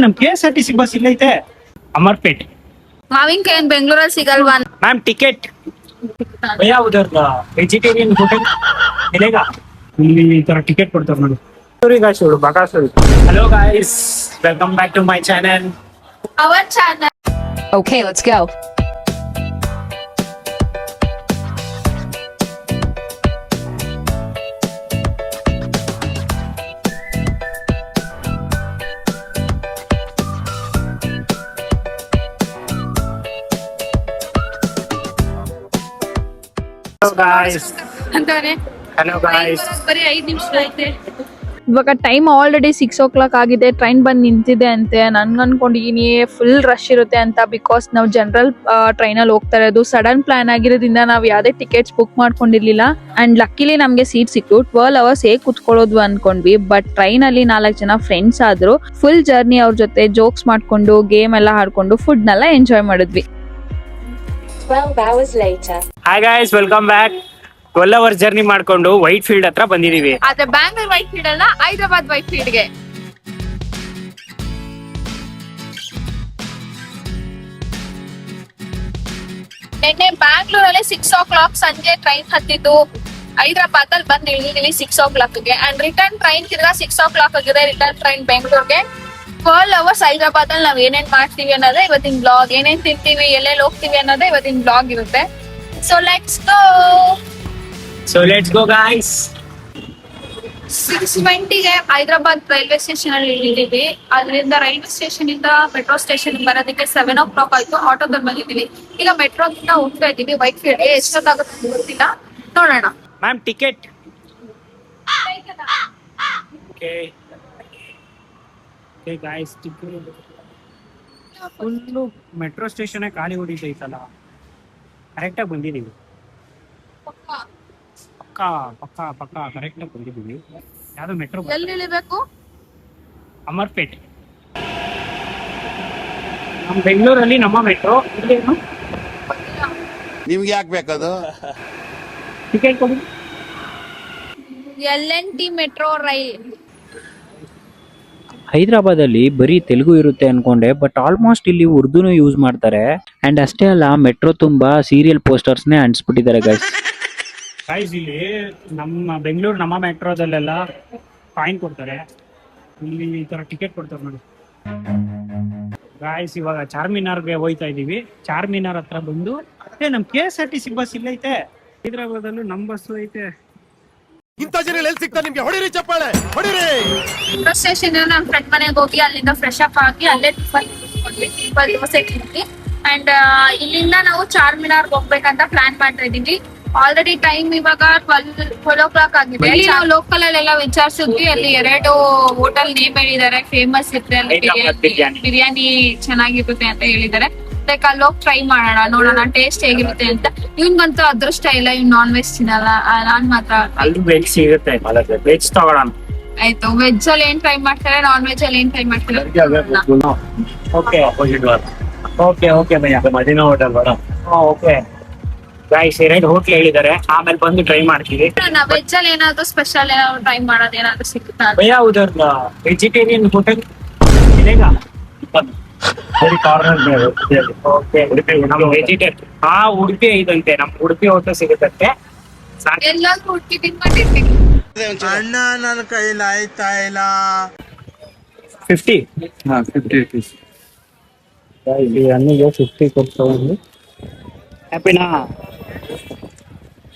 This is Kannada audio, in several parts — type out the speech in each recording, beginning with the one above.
ನಮ್ KSRTC ಬಸ್ ಇಲ್ಲೈತೆ ಅಮರ್ಪೇಟ್. ಮಾವಿನಕಾಯಿ ಬೆಂಗಳೂರಲ್ಲಿ ಸಿಗಲ್ವಾ? मैम टिकट भैया उधर वेजिटेरियन होटल मिलेगा? ಇಲ್ಲಿ ಈ ತರ ಟಿಕೆಟ್ ಕೊಡ್ತಾರೆ ನೋಡಿ. ಸೂರಿಗಾಶೋಡು ಬಕಾಸೋಡು. Hello guys, welcome back to my channel. Our channel. Okay, let's go. Hello guys, ಅಂತಾನೆ ಹಲೋ ಗಾಯ್ಸ್. ಬರೀ 5 ನಿಮಿಷ ಐತೆ. ಇವಾಗ ಟೈಮ್ ಆಲ್ರೆಡಿ 6 o'clock ಆಗಿದೆ. ಟ್ರೈನ್ ಬಂದು ನಿಂತಿದೆ ಅಂತೆ. ನನ್ಗೆ ಅನ್ಕೊಂಡಿದೀನಿ ಫುಲ್ ರಶ್ ಇರುತ್ತೆ ಅಂತ. ಬಿಕಾಸ್ ನಾವು ಜನರಲ್ ಟ್ರೈನಲ್ಲಿ ಹೋಗ್ತಾ ಇರೋದು. ಸಡನ್ ಪ್ಲಾನ್ ಆಗಿರೋದ್ರಿಂದ ನಾವು ಯಾವುದೇ ಟಿಕೆಟ್ಸ್ ಬುಕ್ ಮಾಡ್ಕೊಂಡಿರ್ಲಿಲ್ಲ. ಅಂಡ್ ಲಕ್ಕಿಲಿ ನಮಗೆ ಸೀಟ್ ಸಿಕ್ತು. 12 hours ಹೇಗೆ ಕುತ್ಕೊಳ್ಳೋದು ಅನ್ಕೊಂಡ್ವಿ. ಬಟ್ ಟ್ರೈನ್ ಅಲ್ಲಿ 4 ಜನ ಫ್ರೆಂಡ್ಸ್ ಆದ್ರು. ಫುಲ್ ಜರ್ನಿ ಅವ್ರ ಜೊತೆ ಜೋಕ್ಸ್ ಮಾಡ್ಕೊಂಡು ಗೇಮ್ ಎಲ್ಲ ಆಡ್ಕೊಂಡು ಫುಡ್ ನೆಲ್ಲ ಎಂಜಾಯ್ ಮಾಡಿದ್ವಿ. 12 hours later. Hi guys, welcome back. 12 hours journey ಮಾಡ್ಕೊಂಡು ವೈಟ್ ಫೀಲ್ಡ್ ಹತ್ರ ಬಂದಿದೀವಿ. ಆದ್ರೆ ಬ್ಯಾಂಗ್ಳೂರ್ ವೈಟ್ ಫೀಲ್ಡ್ ಅಲ್ಲ, ಹೈದರಾಬಾದ್ ವೈಟ್ ಫೀಲ್ಡ್ಗೆ. ನಿನ್ನೆ ಬ್ಯಾಂಗ್ಳೂರಲ್ಲಿ 6 o'clock ಸಂಜೆ ಟ್ರೈನ್ ಹತ್ತಿದ್ದು. ಹೈದರಾಬಾದ್ ಅಲ್ಲಿ ಬಂದು ಇಳಿದಿದ್ದೀವಿ 6 o'clockಗೆ. ಅಂಡ್ ರಿಟರ್ನ್ ಟ್ರೈನ್ ತಿರ್ಗಾ 6 o'clock ಆಗಿದೆ. ರಿಟರ್ನ್ ಟ್ರೈನ್ ಬೆಂಗಳೂರಿಗೆ. 12 hours ಹೈದರಾಬಾದ್ ಅಲ್ಲಿ ನಾವ್ ಏನೇನ್ ಮಾಡ್ತೀವಿ ಅನ್ನೋದೇ ಇವತ್ತಿನ ಬ್ಲಾಗ್. ಏನೇನ್ ತಿಂತೀವಿ, ಎಲ್ಲೆಲ್ಲಿ ಹೋಗ್ತೀವಿ ಅನ್ನೋದೇ ಇವತ್ತಿನ ಬ್ಲಾಗ್ ಇರುತ್ತೆ. So let's go guys. 6:20ಗೆ ಹೈದರಾಬಾದ್ ರೈಲ್ವೆ ಸ್ಟೇಷನ್ ಅಲ್ಲಿ ಇಳಿದೀವಿ. ಅದರಿಂದ ರೈಲ್ವೆ ಸ್ಟೇಷನ್ ಇಂದ ಮೆಟ್ರೋ ಸ್ಟೇಷನ್ ಬರೋದಕ್ಕೆ 7 o'clock ಆಯ್ತು. ಆಟೋದಲ್ಲಿ ಬಂದಿದ್ದೀವಿ. ಈಗ ಮೆಟ್ರೋದಿಂದ ಹೋಗ್ತಾ ಇದ್ದೀವಿ ವೈಟ್ ಫೀಲ್ಡ್ಗೆ. ಎಷ್ಟೊತ್ತಾಗುತ್ತೆ ಗೊತ್ತಿಲ್ಲ, ನೋಡೋಣ. Ma'am ticket. Okay guys, full metro station ಖಾಲಿ ಹೊಡಿತೈತಲ್ಲ. ಕರೆಕ್ಟಾಗಿ ಬಂದಿದ್ದೀವಿ. ಪಕ್ಕಾ ಪಕ್ಕಾ ಪಕ್ಕಾ ಕರೆಕ್ಟಾಗಿ ಬಂದಿದ್ದೀವಿ. ಯಾವ್ದು ಮೆಟ್ರೋ? ಎಲ್ಲಿ ಇಳಿಬೇಕು? ಅಮರ್ಪೇಟ್. ನಮ್ಮ ಬೆಂಗಳೂರಲ್ಲಿ ನಮ್ಮ ಮೆಟ್ರೋ ಇಲ್ಲೇನು. ನಿಮ್ಗೆ ಯಾಕೆ ಬೇಕದು? ಟಿಕೆಟ್ ಕೊಡಿ. LNT metro rail. ಹೈದರಾಬಾದ್ ಅಲ್ಲಿ ಬರೀ ತೆಲುಗು ಇರುತ್ತೆ ಅನ್ಕೊಂಡೆ, ಬಟ್ ಆಲ್ಮೋಸ್ಟ್ ಇಲ್ಲಿ ಉರ್ದುನು ಯೂಸ್ ಮಾಡ್ತಾರೆ. ಅಂಡ್ ಅಷ್ಟೇ ಅಲ್ಲ, ಮೆಟ್ರೋ ತುಂಬಾ ಸೀರಿಯಲ್ ಪೋಸ್ಟರ್ಸ್ ನೇ ಅಂಟಿಸ್ಬಿಟ್ಟಿದ್ದಾರೆ ಗೈಸ್. ಗೈಸ್, ಇಲ್ಲಿ ನಮ್ಮ ಬೆಂಗಳೂರು ನಮ್ಮ ಮೆಟ್ರೋದಲ್ಲೆಲ್ಲ ಕಾಯಿನ್ ಕೊಡ್ತಾರೆ. ಇಲ್ಲಿ ಈ ತರ ಟಿಕೆಟ್ ಕೊಡ್ತಾರೆ ನೋಡಿ. ಗಾಯ್ಸ್, ಇವಾಗ ಚಾರ್ಮಿನಾರ್ಗೆ ಹೋಯ್ತಾ ಇದೀವಿ. ಚಾರ್ಮಿನಾರ್ ಹತ್ರ ಬಂದು ನಮ್ KSRTC ಬಸ್ ಇಲ್ಲೈತೆ. ಹೈದರಾಬಾದಲ್ಲೂ ನಮ್ ಬಸ್ ಐತೆ. ಇಂಥ ಜನ ಎಲ್ಲಿ ಸಿಗ್ತಾರೆ ನಿಮ್ಗೆ? ಹೊಡಿರಿ ಚಪ್ಪಾಳೆ, ಹೊಡಿರಿ. ಮೆಟ್ರೋ ಸ್ಟೇಷನ್ ನಮ್ಮ ಫ್ರೆಂಡ್ ಮನೆಗೆ ಹೋಗಿ ಅಲ್ಲಿಂದ ಫ್ರೆಶ್ ಅಪ್ ಆಗಿ ಅಲ್ಲೇ ಟಿಫನ್ ದೋಸೆ ತಿಂದ್ವಿ. ಅಂಡ್ ಇಲ್ಲಿಂದ ನಾವು ಚಾರ್ಮಿನಾರ್ ಹೋಗ್ಬೇಕಂತ ಪ್ಲಾನ್ ಮಾಡ್ತಾ ಇದೀವಿ. ಆಲ್ರೆಡಿ ಟೈಮ್ ಇವಾಗ 12 o'clock ಆಗಿದೆ. ನಾವು ಲೋಕಲ್ ಅಲ್ಲೆಲ್ಲ ವಿಚಾರಿಸಿದ್ವಿ. ಅಲ್ಲಿ 2 ಹೋಟೆಲ್ ನೇಮ್ ಹೇಳಿದ್ದಾರೆ, ಫೇಮಸ್ ಇರುತ್ತೆ ಅಲ್ಲಿ. ಬಿರಿಯಾನಿ ಚೆನ್ನಾಗಿರುತ್ತೆ ಅಂತ ಹೇಳಿದ್ದಾರೆ. ಲೈಕ್ ಅಲ್ಲಿ ಹೋಗಿ ಟ್ರೈ ಮಾಡೋಣ, ನೋಡೋಣ ಟೇಸ್ಟ್ ಹೇಗಿರುತ್ತೆ ಅಂತ. ಇವ್ನಿಗಂತೂ ಅದೃಷ್ಟ ಇಲ್ಲ, ಇವ್ ನಾನ್ ವೆಜ್ ತಿನ್ನಲ್ಲ. ನಾನ್ ಮಾತ್ರ ವೆಜ್ ಸಿಗುತ್ತೆ. ವೆಜ್ ತಗೊಳ್ಳೋಣ. ಆಯ್ತು. ವೆಜ್ ಅಲ್ಲಿ ಏನ್ ಟ್ರೈ ಮಾಡ್ತಾರೆ, ನಾನ್ ವೆಜ್ ಅಲ್ಲಿ ಏನ್ ಟ್ರೈ ಮಾಡ್ತಾರೆ? Okay okay okay bhaiya, Medina hotel ಬೇಡ. ಓಕೆ ಗೈಸ್, 2 ಹೋಟ್ಲ್ ಹೇಳಿದ್ದಾರೆ. ಆಮೇಲೆ ಬಂದು ಟ್ರೈ ಮಾಡ್ತೀವಿ. ವೆಜ್ ಅಲ್ಲಿ ಏನಾದ್ರು ಸ್ಪೆಷಲ್ ಏನಾದ್ರು ಟ್ರೈ ಮಾಡೋದು ಏನಾದ್ರು ಸಿಗುತ್ತಾ? ಭಯ್ಯ ಉಧರ್ ವೆಜಿಟೇರಿಯನ್ ಹೋಟೆಲ್ मिलेगा? ಉಡುಪಿ ಐದಂತೆ. ನಮ್ ಉಡುಪಿ ಹೋಟೆಲ್ ಸಿಗುತ್ತಂತೆ. ಎಲ್ಲಾದ್ರೂ ಹುಡುಕಿ ತಿನ್ಕೊಂಡಿರ್ತೀನಿ. ಅಣ್ಣ ನನ್ನ ಕೈಲಿ ಆಯ್ತಾ ಇಲ್ಲ. 50 50 rupees. ಇಲ್ಲಿ ಅನ್ನಿಗೆ 50 ಕೊಡ್ತಗೊಂಡು ಹ್ಯಾಪಿನಾ?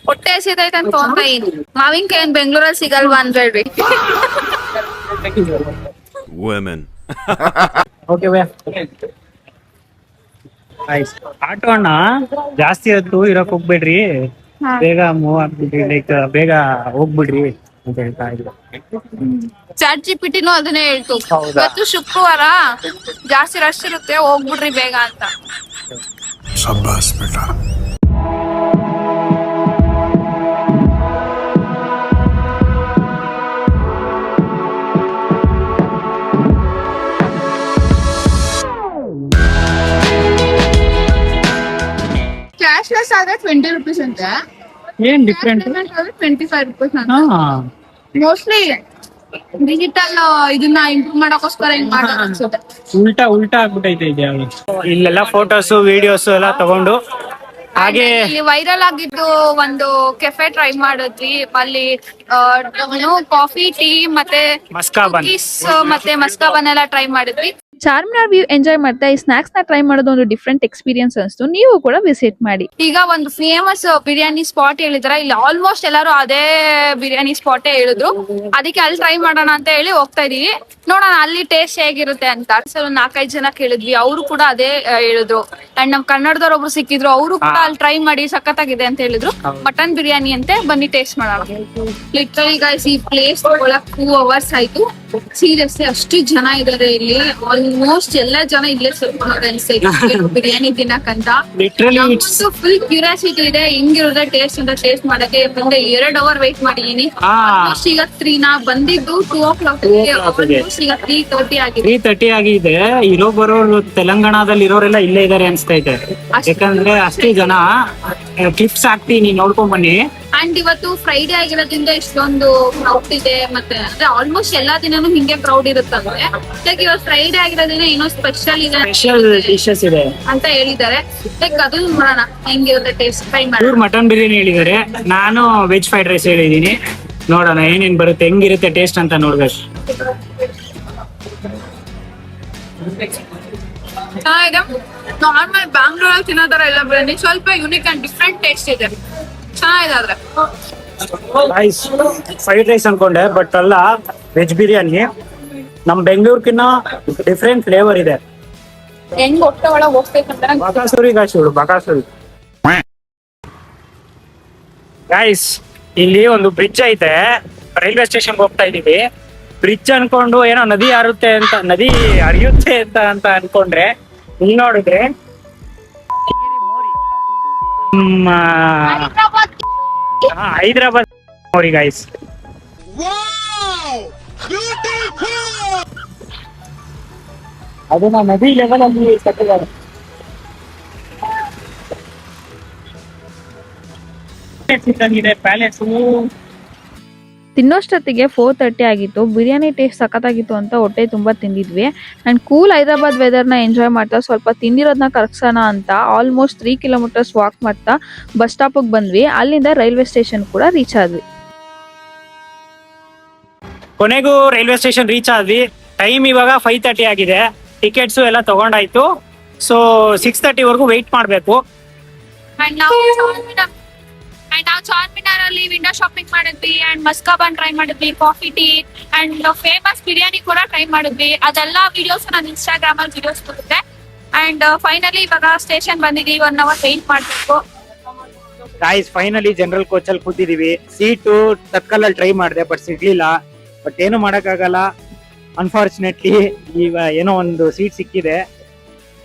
ಹೊಟ್ಟೆ ಹಸಿದೈತೆ ಅಂತ ತೊಗೊಂತ ಇದ್ದೀನಿ. ಮಾವಿನಕಾಯಿ ಬೆಂಗಳೂರಲ್ಲಿ ಸಿಗಲ್ವಾ ಅಂತ ಹೇಳ್ರಿ. Women. ಓಕೆ ಭಯ್ಯ. ಆಟೋ ಅಣ್ಣ, ಜಾಸ್ತಿ ಹೊತ್ತು ಇರಕ್ ಹೋಗ್ಬೇಡ್ರಿ, ಬೇಗ ಮೂವ್ ಆಗ್ಬಿಡ್ರಿ, ಲೈಕ್ ಬೇಗ ಹೋಗ್ಬಿಡ್ರಿ ಅಂತ ಹೇಳ್ತಾ ಇದ್ರು. ಚಾಟ್ ಜಿಪಿಟಿನೂ ಅದನ್ನೇ ಹೇಳ್ತು. ಹೌದಾ? ಇವತ್ತು ಶುಕ್ರವಾರ ಜಾಸ್ತಿ ರಶ್ ಇರುತ್ತೆ, ಹೋಗ್ಬಿಡ್ರಿ ಬೇಗ ಅಂತ. शाबाश बेटा. ಕ್ಯಾಶ್ಲೆಸ್ ಆದ್ರೆ 20 rupees ಅಂತೆ. ಏನ್ ಡಿಫ್ರೆಂಟ್? 25 rupees ಅಂತ. ಮೋಸ್ಟ್ಲಿ ಡಿಜಿಟಲ್ ಇದನ್ನ ಇಂಪ್ರೂವ್ ಮಾಡಕ್ಕೋಸ್ಕರ ಹಿಂಗ್ ಮಾಡೋದು ಅನ್ಸುತ್ತೆ. ಉಲ್ಟಾ ಆಗ್ಬಿಟ್ಟೈತೆ ಇದೆ ಇಲ್ಲೆಲ್ಲ ಫೋಟೋಸ್ ವಿಡಿಯೋಸ್ ಎಲ್ಲ ತಗೊಂಡು ಹಾಗೆ ಇಲ್ಲಿ ವೈರಲ್ ಆಗಿದ್ದು ಒಂದು ಕೆಫೆ ಟ್ರೈ ಮಾಡಿದ್ವಿ. ಅಲ್ಲಿ ಕಾಫಿ ಟೀ ಮತ್ತೆ ಮಸ್ಕಾಬನ್ cookies ಮತ್ತೆ ಮಸ್ಕಾಬನ್ ಎಲ್ಲ ಟ್ರೈ ಮಾಡಿದ್ವಿ. ಚಾರ್ಮಿನಾರ್ ವ್ಯೂ ಎಂಜಾಯ್ ಮಾಡ್ತಾ ಈ ಸ್ನಾಕ್ಸ್ ನ ಟ್ರೈ ಮಾಡೋದು ಒಂದು ಡಿಫ್ರೆಂಟ್ ಎಕ್ಸ್ಪೀರಿಯನ್ಸ್ ಅನಿಸ್ತು. ನೀವು ಕೂಡ ವಿಸಿಟ್ ಮಾಡಿ. ಈಗ ಒಂದು ಫೇಮಸ್ ಬಿರಿಯಾನಿ ಸ್ಪಾಟ್ ಹೇಳಿದ್ರ, ಇಲ್ಲಿ ಆಲ್ಮೋಸ್ಟ್ ಎಲ್ಲರೂ ಅದೇ ಬಿರಿಯಾನಿ ಸ್ಪಾಟ್ ಹೇಳಿದ್ರು. ಅದಕ್ಕೆ ಅಲ್ಲಿ ಟ್ರೈ ಮಾಡೋಣ ಅಂತ ಹೇಳಿ ಹೋಗ್ತಾ ಇದೀವಿ. ನೋಡೋಣ ಅಲ್ಲಿ ಟೇಸ್ಟ್ ಹೇಗಿರುತ್ತೆ ಅಂತ. ಒಂದು 4-5 ಜನ ಕೇಳಿದ್ವಿ, ಅವರು ಕೂಡ ಅದೇ ಹೇಳಿದ್ರು. ಅಂಡ್ ನಮ್ ಕನ್ನಡದವ್ರು ಒಬ್ರು ಸಿಕ್ಕಿದ್ರು, ಅವರು ಕೂಡ ಅಲ್ಲಿ ಟ್ರೈ ಮಾಡಿ ಸಖತ್ತಾಗಿದೆ ಅಂತ ಹೇಳಿದ್ರು. ಮಟನ್ ಬಿರಿಯಾನಿ ಅಂತೆ, ಬನ್ನಿ ಟೇಸ್ಟ್ ಮಾಡೋಣ. ಲಿಟರಲಿ ಗೈಸ್, ಈ ಪ್ಲೇಸ್ ಒಳಗ್ 2 hours ಆಯ್ತು. ಸೀರಿಯಸ್ಲಿ ಅಷ್ಟು ಜನ ಇದಾರೆ ಇಲ್ಲಿ. ಆಲ್ಮೋಸ್ಟ್ ಎಲ್ಲಾ ಜನ ಇಲ್ಲೇ ಸ್ವಲ್ಪ ಬಿರಿಯಾನಿ ತಿನ್ನಕಂತ. ಲಿಟ್ರಲಿ ಫುಲ್ ಕ್ಯೂರಿಯಾಸಿಟಿ ಇದೆ ಹೆಂಗಿರುತ್ತೆ ಟೇಸ್ಟ್ ಅಂತ. ಟೇಸ್ಟ್ ಮಾಡಕ್ಕೆ ಮುಂದೆ 2 hour ವೇಟ್ ಮಾಡಿದೀನಿ. ಈಗ 3 ನಾ ಬಂದಿದ್ದು 2 o'clock. ಈಗ 3:30 ಆಗಿದೆ. 3:30 ಆಗಿದೆ. ಬರೋರು ತೆಲಂಗಾಣದಲ್ಲಿ ಇರೋರೆಲ್ಲ ಇಲ್ಲೇ ಇದಾರೆ ಅನ್ಸ್ತೈತೆ. ಯಾಕಂದ್ರೆ ಅಷ್ಟೇ ಜನ ಕ್ಲಿಪ್ಸ್ ಹಾಕ್ತೀನಿ, ನೋಡ್ಕೊಂಡ್ ಬನ್ನಿ. ಅಂಡ್ ಇವತ್ತು ಫ್ರೈಡೆ ಆಗಿರೋದ್ರಿಂದ ಇಷ್ಟೊಂದು ಕ್ರೌಡ್ ಇದೆ. ಮತ್ತೆ ಅಂದ್ರೆ ಆಲ್ಮೋಸ್ಟ್ ಎಲ್ಲಾ ದಿನನೂ ಹಿಂಗೆ ಕ್ರೌಡ್ ಇರುತ್ತಂದ್ರೆ, ಲೈಕ್ ಇವತ್ತು ಫ್ರೈಡೆ ಆಗಿರೋದ್ರಿಂದ ಏನೋ ಸ್ಪೆಷಲ್ ಇದೆ, ಸ್ಪೆಷಲ್ ಡಿಶಸ್ ಇದೆ ಅಂತ ಹೇಳಿದ್ದಾರೆ. ಲೈಕ್ ಅದು ನೋಡೋಣ ಹೆಂಗಿರುತ್ತೆ ಟೇಸ್ಟ್, ಟ್ರೈ ಮಾಡೋಣ. ಇವ್ರು ಮಟನ್ ಬಿರಿಯಾನಿ ಹೇಳಿದ್ದಾರೆ, ನಾನು ವೆಜ್ ಫ್ರೈಡ್ ರೈಸ್ ಹೇಳಿದೀನಿ. ನೋಡೋಣ ಏನೇನ್ ಬರುತ್ತೆ, ಹೆಂಗಿರುತ್ತೆ ಟೇಸ್ಟ್ ಅಂತ ನೋಡ್ಬೇಕು. ನಾರ್ಮಲ್ ಬ್ಯಾಂಗ್ಳೂರಲ್ಲಿ ತಿನ್ನೋತರ ಎಲ್ಲ ಬಿರಿಯಾನಿ ಸ್ವಲ್ಪ ಯುನಿಕ್ ಅಂಡ್ ಡಿಫ್ರೆಂಟ್ ಟೇಸ್ಟ್ ಇದೆ. ಚೆನ್ನಾಗಿದೆ. ಫ್ರೈಡ್ ರೈಸ್ ಅನ್ಕೊಂಡೆ, ಬಟ್ ಅಲ್ಲ, ವೆಜ್ ಬಿರಿಯಾನಿ. ನಮ್ ಬೆಂಗಳೂರ್ಕಿನ್ನ ಡಿಫ್ರೆಂಟ್ ಫ್ಲೇವರ್ ಇದೆ. ಹೆಂಗ್ ಹೊಟ್ಟೆ ಒಳಗೆ ಹೋಗ್ಬೇಕಂತ ಬಕಾಸುರಿ ಬಕಾಸುರಿ ಗೈಸ್, ಇಲ್ಲಿ ಒಂದು ಬ್ರಿಡ್ಜ್ ಐತೆ. ರೈಲ್ವೆ ಸ್ಟೇಷನ್ ಹೋಗ್ತಾ ಇದೀವಿ. ಬ್ರಿಡ್ಜ್ ಅನ್ಕೊಂಡು ಏನೋ ನದಿ ಹರಿಯುತ್ತೆ ಅಂತ ಅನ್ಕೊಂಡ್ರೆ, ಇಲ್ಲಿ ನೋಡಿದ್ರೆ ಹೈದರಾಬಾದ್ ನೋಡಿ ಗೈಸ್. ಅದನ್ನ ನದಿ ಲೆವೆಲ್ ಅಲ್ಲಿ ಕಟ್ಟಿದ್ದಾರೆ. ಪ್ಯಾಲೇಸ್ ತಿನ್ನೋಷ್ಟೊತ್ತಿಗೆ 4:30 ಆಗಿತ್ತು. ಬಿರಿಯಾನಿ ಟೇಸ್ಟ್ ಸಖತ್ತಾಗಿತ್ತು ಅಂತ ಹೊಟ್ಟೆ ತುಂಬಾ ತಿಂದಿದ್ವಿ. ಅಂಡ್ ಕೂಲ್ ಹೈದರಾಬಾದ್ ವೆದರ್ನ ಎಂಜಾಯ್ ಮಾಡ್ತಾ ಸ್ವಲ್ಪ ತಿಂದಿರೋದನ್ನ ಕರಗ್ಸೋಣ ಅಂತ ಆಲ್ಮೋಸ್ಟ್ 3 kilometers ವಾಕ್ ಮಾಡ್ತಾ ಬಸ್ ಸ್ಟಾಪಿಗೆ ಬಂದ್ವಿ. ಅಲ್ಲಿಂದ ರೈಲ್ವೆ ಸ್ಟೇಷನ್ ಕೂಡ ರೀಚ್ ಆದ್ವಿ. ಕೊನೆಗೂ ರೈಲ್ವೆ ಸ್ಟೇಷನ್ ರೀಚ್ ಆದ್ವಿ. ಟೈಮ್ ಇವಾಗ 5:30 ಆಗಿದೆ. ಟಿಕೆಟ್ಸ್ ಎಲ್ಲ ತಗೊಂಡಾಯ್ತು. ಸೊ 6:30 ವರೆಗೂ ವೆಯ್ಟ್ ಮಾಡ್ಬೇಕು. ಅಂಡ್ ನಾವು ಚಾರ್ಮಿನಾರ್ ಅಲ್ಲಿ ವಿಂಡೋ ಶಾಪಿಂಗ್ ಮಾಡಿದ್ವಿ. ಅಂಡ್ ಮಸ್ಕಾಬನ್ ಟ್ರೈ ಮಾಡಿದ್ವಿ, coffee tea and famous biryani ಕೂಡ ಟ್ರೈ ಮಾಡಿದ್ವಿ. ಅದೆಲ್ಲ ವಿಡಿಯೋಸ್ ನಾನು ಇನ್ಸ್ಟಾಗ್ರಾಮ್ ಅಲ್ಲಿ ವಿಡಿಯೋಸ್ ಕೊಡುತ್ತೆ. ಅಂಡ್ ಫೈನಲಿ ಇವಾಗ ಸ್ಟೇಷನ್ ಬಂದಿದ್ದೀವಿ. 1 hour ವೆಯ್ಟ್ ಮಾಡ್ಬೇಕು. ಗಾಯ್ಸ್, ಫೈನಲಿ ಜನರಲ್ ಕೋಚ್ ಅಲ್ಲಿ ಕೂತಿದೀವಿ. ಸೀಟು ತತ್ಕಾಲಲ್ಲಿ ಟ್ರೈ ಮಾಡಿದೆ, ಬಟ್ ಸಿಗ್ಲಿಲ್ಲ. ಬಟ್ ಏನು ಮಾಡಕ್ಕಾಗಲ್ಲ. ಅನ್ಫಾರ್ಚುನೇಟ್ಲಿ ಈಗ ಏನೋ ಒಂದು ಸೀಟ್ ಸಿಕ್ಕಿದೆ.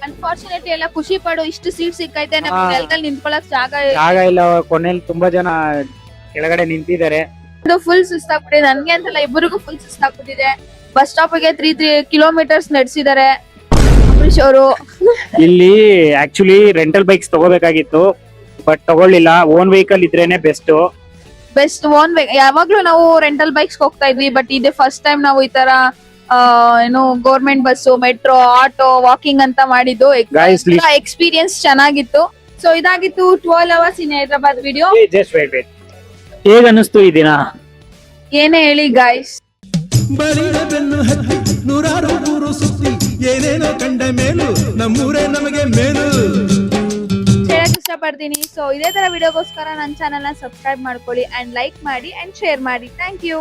ಅನ್ಫಾರ್ಚುನೇಟ್ಲಿ ಎಲ್ಲ ಖುಷಿ ಪಡು, ಇಷ್ಟು ಸೀಟ್ ಸಿಕ್ಕೈತೆ. ನಮ್ಗೆ ನೆಲದಲ್ಲಿ ನಿಂತ್ಕೊಳ್ಳಕ್ ಜಾಗ ಇಲ್ಲ. ಕೊನೆಯಲ್ಲಿ ತುಂಬಾ ಜನ ಕೆಳಗಡೆ ನಿಂತಿದ್ದಾರೆ. ಫುಲ್ ಸುಸ್ತಾಗ್ಬಿಟ್ಟಿದೆ. ನನ್ಗೆ ಅಂತಲ್ಲ, ಇಬ್ಬರಿಗೂ ಫುಲ್ ಸುಸ್ತಾಗ್ಬಿಟ್ಟಿದೆ. ಬಸ್ ಸ್ಟಾಪ್ ಗೆ 3 kilometers ನಡೆಸಿದ್ದಾರೆ ಅಂಬರೀಶ್ ಅವರು. ಇಲ್ಲಿ ಆಕ್ಚುಲಿ ರೆಂಟಲ್ ಬೈಕ್ಸ್ ತಗೋಬೇಕಾಗಿತ್ತು, ಬಟ್ ತಗೊಳ್ಳಿಲ್ಲ. ಓನ್ ವೆಹಿಕಲ್ ಇದ್ರೇನೆ ಬೆಸ್ಟ್. ಓನ್ ಯಾವಾಗ್ಲೂ ನಾವು ರೆಂಟಲ್ ಬೈಕ್ಸ್ ಹೋಗ್ತಾ ಇದ್ವಿ, ಬಟ್ ಇದೇ ಫಸ್ಟ್ ಟೈಮ್ ನಾವು ಈ ತರ ಏನು government bus, metro, auto, walking ಅಂತ ಮಾಡಿದ್ದು. ಎಕ್ಸ್ಪೀರಿಯನ್ಸ್ ಚೆನ್ನಾಗಿತ್ತು. ಸೊ ಇದಾಗಿತ್ತು 12 hours ಇನ್ ಹೈದರಾಬಾದ್ ವಿಡಿಯೋ. ಹೇಗ ಅನಿಸ್ತು ಈ ದಿನ? ಏನೇ ಹೇಳಿ ಗಾಯ್ಸ್, ಬಲಿದ ಬೆನ್ನು ಹತ್ತಿ ನೂರಾರು ಊರು ಸುತ್ತಿ ಏನೇನೋ ಕಂಡ ಮೇಲು ನಮ್ಮೂರೇ ನಮಗೆ ಮೇಲು ಹೇಳಕ್ ಇಷ್ಟಪಡ್ತೀನಿ. ಸೊ ಇದೇ ತರ ವಿಡಿಯೋಗೋಸ್ಕರ ನನ್ನ ಚಾನೆಲ್ ನ ಸಬ್ಸ್ಕ್ರೈಬ್ ಮಾಡ್ಕೊಳ್ಳಿ ಅಂಡ್ ಲೈಕ್ ಮಾಡಿ ಅಂಡ್ ಶೇರ್ ಮಾಡಿ. Thank you.